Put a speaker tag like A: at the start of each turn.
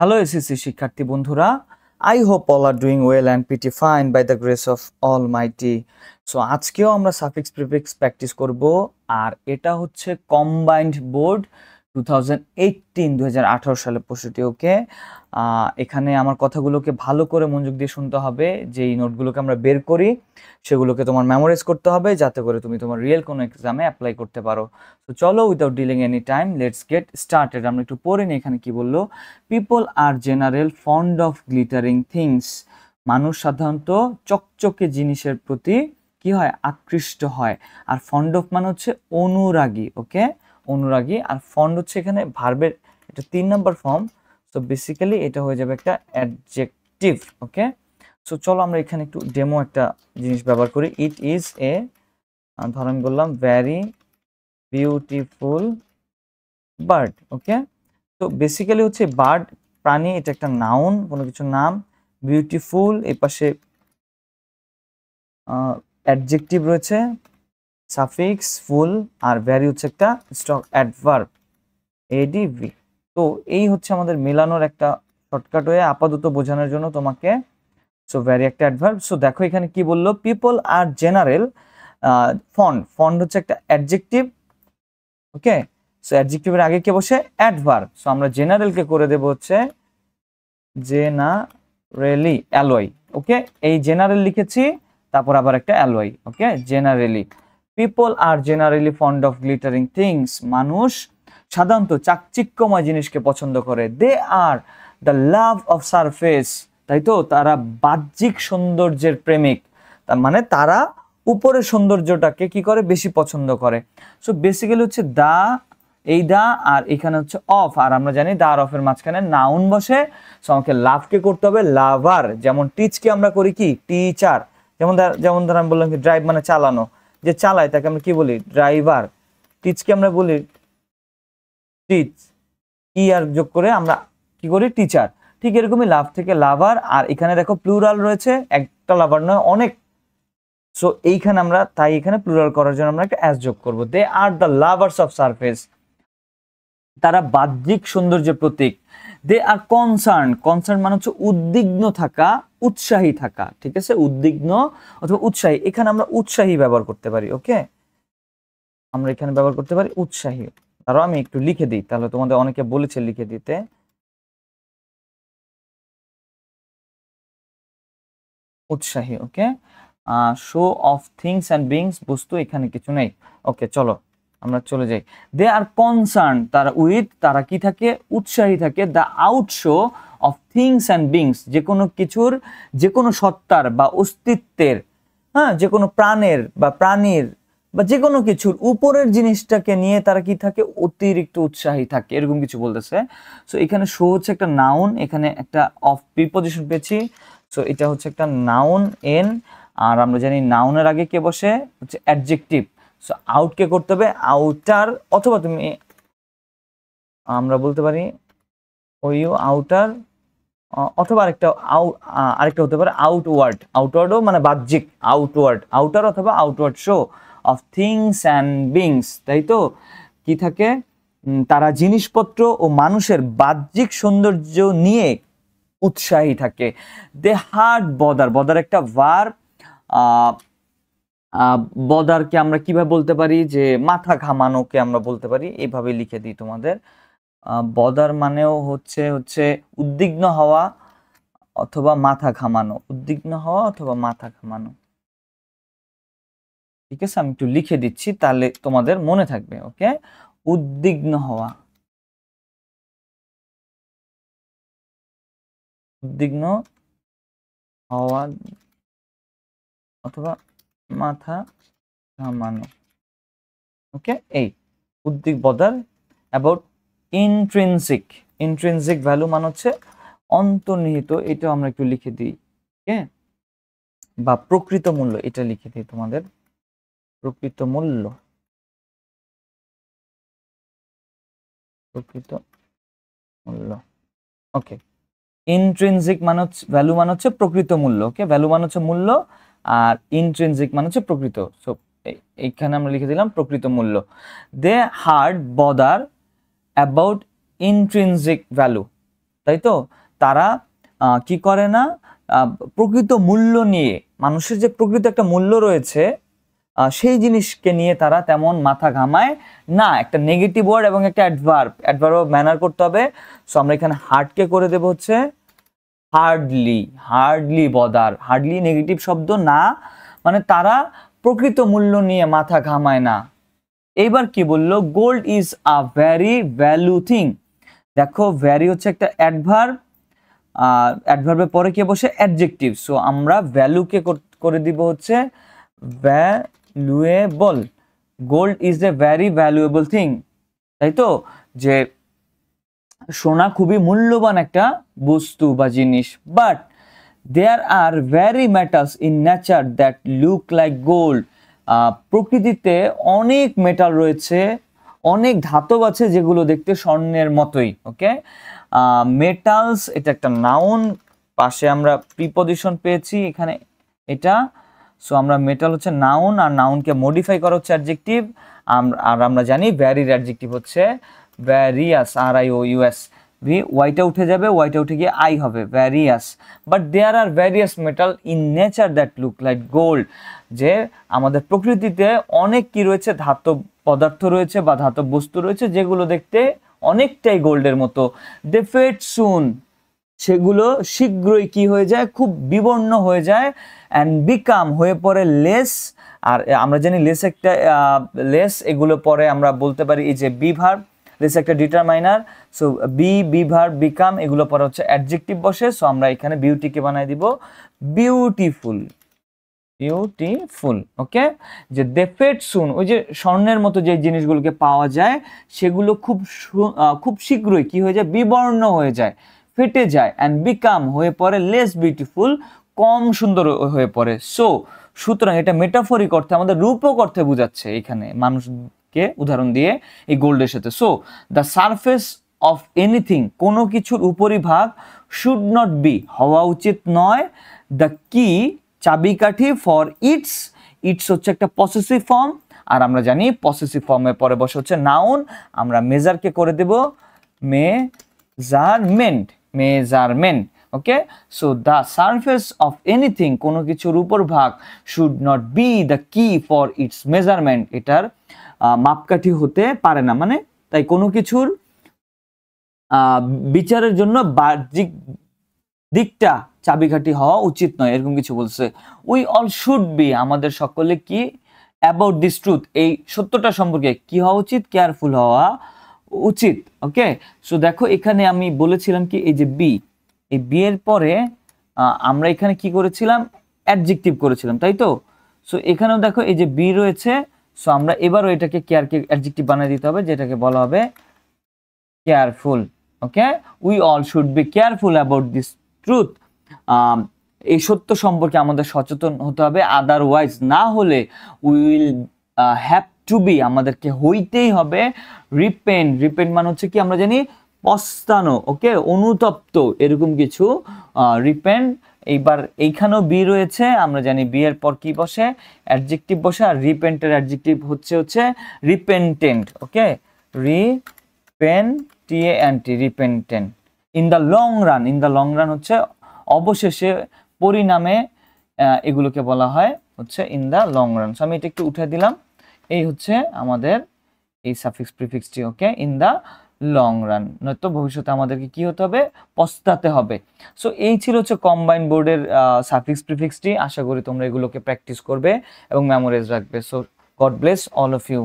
A: Hello SEC শিক্ষার্থী বন্ধুরা, I hope all are doing well and pretty fine by the grace of Almighty. So আজকেও আমরা suffix prefix practice করব, আর এটা হচ্ছে কম্বাইন্ড বোর্ড 2018 সালে প্রস্তুতি। ওকে, এখানে আমার কথাগুলোকে ভালো করে মনোযোগ দিয়ে শুনতে হবে। যেই নোটগুলোকে আমরা বের করি সেগুলোকে তোমার মেমোরাইজ করতে হবে, যাতে করে তুমি তোমার রিয়েল কোনো এক্সামে অ্যাপ্লাই করতে পারো। তো চলো, without dealing any time, let's get started. আমরা একটু পড়ে নিই এখানে কি বললো। People are general fond of glittering things. মানুষ সাধারণত চকচকে জিনিসের প্রতি কি হয়, আকৃষ্ট হয়। আর ফন্ড অফ মানে হচ্ছে অনুরাগী। ওকে, অনুরাগী। আর ফন্ড হচ্ছে এখানে ভার্বের এটা 3 নম্বর ফর্ম। সো বেসিক্যালি এটা হয়ে যাবে একটা অ্যাডজেক্টিভ। ওকে, সো চলো আমরা এখানে একটু ডেমো একটা জিনিস ব্যবহার করি। ইট ইজ এ, ধর আমি বললাম ভ্যারি বিউটিফুল বার্ড। ওকে, তো বেসিক্যালি হচ্ছে বার্ড প্রাণী, এটা একটা নাউন, কোনো কিছু নাম। বিউটিফুল এই পাশে অ্যাডজেক্টিভ রয়েছে, সাফিক্স ফুল, আর ভ্যারি হচ্ছে একটা স্টক অ্যাডভার্ব এডিভি। তো এই হচ্ছে আমাদের মেলানোর একটা শর্টকাট হয়ে আপাতত বোঝানোর জন্য তোমাকে। সো ভ্যারি একটা অ্যাডভার্ব। সো দেখো এখানে কি বললো, people are general fond. Fond হচ্ছে একটা অ্যাডজেক্টিভ। ওকে, সো অ্যাডজেক্টিভের আগে কে বসে, অ্যাডভার্ব। সো আমরা জেনারেলকে করে দেব হচ্ছে জেনারেলি অ্যালয়। ওকে, এই জেনারেল লিখেছি, তারপর আবার একটা alloy. Okay, generally. People are generally fond of glittering things. মানুষ সাধারণত চাকচিক্যময় জিনিসকে পছন্দ করে। They are the love of surface. তাই তো, তারা বাহ্যিক সৌন্দর্যের প্রেমিক। তার মানে তারা উপরের সৌন্দর্যটাকে কি করে, বেশি পছন্দ করে। সো বেসিক্যালি হচ্ছে দা, এই দা আর এখানে হচ্ছে অফ, আর আমরা জানি দা আর অফের মাঝখানে নাউন বসে। সো আমাকে লাভকে করতে হবে লাভার। যেমন টিচকে আমরা করি কি, টিচার। যেমন ধর আমি বললাম কি ড্রাইভ মানে চালানো, যে চালায় তাকে আমরা কি বলি, ড্রাইভার। টিচকে আমরা বলি টিচ, ই আর যোগ করে আমরা কি করি, টিচার। ঠিক এরকমই লাভ থেকে লাভার। আর এখানে দেখো প্লুরাল রয়েছে, একটা লাভার নয়, অনেক। সো এইখানে আমরা তাই এখানে প্লুরাল করার জন্য আমরা একটা অ্যাস যোগ করব। They are the lovers of surface. তারা বাহ্যিক সৌন্দর্যের প্রতীক। দে আর কনসার্ন। কনসার্ন মানে হচ্ছে উদ্বিগ্ন থাকা, উৎসাহী থাকা। ঠিক আছে, উদ্বিগ্ন অথবা উৎসাহী। এখানে আমরা উৎসাহী ব্যবহার করতে পারি। ওকে, আমরা এখানে ব্যবহার করতে পারি উৎসাহী। তারও আমি একটু লিখে দিই, তাহলে তোমাদের অনেকে বলেছে লিখে দিতে। উৎসাহী। Okay, show of things and beings, বস্তু, এখানে কিছু নেই। ওকে, চলো আমরা চলে যাই। দে আর কনসার্ন, তারা উইথ, তারা কি থাকে, উৎসাহী থাকে। The out show of things and beings, যে কোনো কিছুর, যে কোনো সত্তার বা অস্তিত্বের, হ্যাঁ, যে কোনো প্রাণের বা প্রাণীর বা যে কোনো কিছুর উপরের জিনিসটাকে নিয়ে তারা কি থাকে, অতিরিক্ত উৎসাহী থাকে, এরকম কিছু বলতেছে। সো এখানে শো হচ্ছে একটা নাউন, এখানে একটা অফ প্রিপজিশন পেয়েছি। সো এটা হচ্ছে একটা নাউন এন, আর আমরা জানি নাউনের আগে কে বসে, হচ্ছে অ্যাডজেক্টিভ। সো আউট কে করতে হবে আউটার, অথবা তুমি আমরা বলতে পারি ওইউ আউটার, অথবা আরেকটা হতে পারে আউটওয়ার্ড। আউটওয়ার্ডও মানে বাহ্যিক, আউটওয়ার্ড, আউটার অথবা outward show of things and beings. তাই তো, কি থাকে, তারা জিনিসপত্র ও মানুষের বাহ্যিক সৌন্দর্য নিয়ে উৎসাহী থাকে। দে হার্ট বদার। বদার একটা ভার্ব। বদারকে আমরা কিভাবে বলতে পারি, যে মাথা ঘামানোকে আমরা বলতে পারি, এইভাবে লিখে দিই তোমাদের। বদার মানেও হচ্ছে উদ্বিগ্ন হওয়া অথবা মাথা ঘামানো। উদ্বিগ্ন হওয়া অথবা মাথা ঘামানো। ঠিক আছে, আমি একটু লিখে দিচ্ছি, তাহলে তোমাদের মনে থাকবে। ওকে, উদ্বিগ্ন হওয়া, উদ্বিগ্ন হওয়া অথবা মাথা ঘামানো। ওকে, এই bother about intrinsic. Intrinsic value মানে হচ্ছে অন্তর্নিহিত, এটা আমরা একটু লিখে দিই। ওকে, বা প্রকৃত মূল্য, এটা লিখে দিই তোমাদের, প্রকৃত মূল্য, প্রকৃত মূল্য। ওকে, ইন্ট্রিনসিক মানে হচ্ছে ভ্যালু, মানে হচ্ছে প্রকৃত মূল্য। ওকে, ভ্যালু মানে হচ্ছে মূল্য, আর ইন্ট্রিনসিক মানে হচ্ছে প্রকৃত। সো এইখানে আমরা লিখে দিলাম প্রকৃত মূল্য। They hard bother about intrinsic value. তাই তো? তারা কি করে না, প্রকৃত মূল্য নিয়ে, মানুষের যে প্রকৃত একটা মূল্য রয়েছে সেই জিনিসকে নিয়ে তারা তেমন মাথা ঘামায় না। একটা নেগেটিভ ওয়ার্ড এবং একটা অ্যাডভার্ব ম্যানার করতে হবে। সো আমরা এখানে হার্ডকে করে দেব হচ্ছে হার্ডলি বদার। হার্ডলি নেগেটিভ শব্দ না, মানে তারা প্রকৃত মূল্য নিয়ে মাথা ঘামায় না। এইবার কি বললো, gold is a very value thing. দেখো ভ্যারি হচ্ছে একটা অ্যাডভার্ব, অ্যাডভার্বের পরে কি বসে অ্যাডজেক্টিভ। সো আমরা ভ্যালুকে করে দিব হচ্ছে valuable. Gold is a vary valuable thing, তাই তো? যে সোনা খুবই মূল্যবান একটা বস্তু বা জিনিস। But there are very metals in nature that look like gold. প্রকৃতিতে অনেক মেটাল রয়েছে, অনেক ধাতব আছে যেগুলো দেখতে স্বর্ণের মতোই। ওকে, মেটালস এটা একটা নাউন, পাশে আমরা প্রিপজিশন পেয়েছি এখানে এটা। সো আমরা মেটাল হচ্ছে নাউন, আর নাউনকে মডিফাই করা হচ্ছে অ্যাডজেক্টিভ। আর আমরা জানি ভ্যারির অ্যাডজেক্টিভ হচ্ছে ভ্যারিয়াস, RIOUS। ওয়াইটা উঠে যাবে, ওয়াইটা উঠে গিয়ে আই হবে, various. But there are various metal in nature that look like gold. যে আমাদের প্রকৃতিতে অনেক কি রয়েছে, ধাতব পদার্থ রয়েছে বা ধাতব বস্তু রয়েছে যেগুলো দেখতে অনেকটাই গোল্ডের মতো। দে ফেড সুন, সেগুলো শীঘ্রই কি হয়ে যায়, খুব বিবর্ণ হয়ে যায়। অ্যান্ড বিকাম, হয়ে পড়ে লেস। আর আমরা জানি লেস একটা লেস, এগুলো পরে আমরা বলতে পারি এই যে বি ভার্ব, লেস একটা determiner. So be verb, become, এগুলো পরে হচ্ছে অ্যাডজেক্টিভ বসে। সো আমরা এখানে বিউটিকে বানাই দিব বিউটিফুল। ওকে, যে দে ফেড সুন, ওই যে স্বর্ণের মতো যে জিনিসগুলোকে পাওয়া যায় সেগুলো খুব শীঘ্রই কি হয়ে যায়, বিবর্ণ হয়ে যায়, ফেটে যায়। অ্যান্ড বিকাম, হয়ে পড়ে লেস বিউটিফুল, কম সুন্দর হয়ে পড়ে। সুতরাং এটা মেটাফরিক অর্থে, আমাদের রূপক অর্থে বোঝাচ্ছে এখানে মানুষকে উদাহরণ দিয়ে এই গোল্ডের সাথে। So the surface of anything, কোনো কিছুর উপরিভাগ, শুড নট বি, হওয়া উচিত নয়, দ্য কি, চাবিকাঠি, ফর ইটস হচ্ছে একটা পসেসিভ ফর্ম। আর আমরা জানি পসেসিভ ফর্মের পরে বসে হচ্ছে নাউন। আমরা মেজারকে করে দেব measurement. Okay, so the surface of anything, কোনো কিছুর উপর ভাগ, should not be the key for its measurement, এটার মাপকাঠি হতে পারে না। মানে তাই কোনো কিছুর বিচারের জন্য বাহ্যিক দিকটা চাবিকাঠি হওয়া উচিত নয়, এরকম কিছু বলছে। উই অল শুড বি, আমাদের সকলে কি, অ্যাবাউট দিস ট্রুথ, এই সত্যটা সম্পর্কে কি হওয়া উচিত, কেয়ারফুল হওয়া উচিত। ওকে, সো দেখো এখানে আমি বলেছিলাম কি, এই যে এই বি এর পরে আমরা এখানে কি করেছিলাম, অ্যাডজেক্টিভ করেছিলাম, তাই তো? সো এখানেও দেখো এই যে বি রয়েছে। সো আমরা এবারও এটাকে কেয়ারকে অ্যাডজেক্টিভ বানিয়ে দিতে হবে, যেটাকে বলা হবে careful. Okay, we all should be careful about this truth. এই সত্য সম্পর্কে আমাদের সচেতন হতে হবে, আদারওয়াইজ, না হলে উইল হ্যাভ টু বি, আমাদেরকে হইতেই হবে রিপেন্ট মানে হচ্ছে কি, আমরা জানি পস্তানো। ওকে, অনুতপ্ত, এরকম কিছু, রিপেন্ট। এইবার এইখানেও বি রয়েছে, আমরা জানি বি এর পর কি বসে, অ্যাডজেক্টিভ বসে। আর রিপেন্টের অ্যাডজেক্টিভ হচ্ছে repentant. Okay, repentant. In the long run হচ্ছে অবশেষে, পরিণামে, এগুলোকে বলা হয় হচ্ছে in the long run. So আমি এটা একটু উঠে দিলাম। এই হচ্ছে আমাদের এই সাফিক্স প্রিফিক্সটি। Okay, in the long run, নয়তো ভবিষ্যতে আমাদেরকে কি হতে হবে, পস্তাতে হবে। সো এই ছিল হচ্ছে কম্বাইন বোর্ডের সাফিক্স প্রিফিক্সটি। আশা করি তোমরা এগুলোকে প্র্যাকটিস করবে এবং মেমোরাইজ রাখবে। So God bless all of you.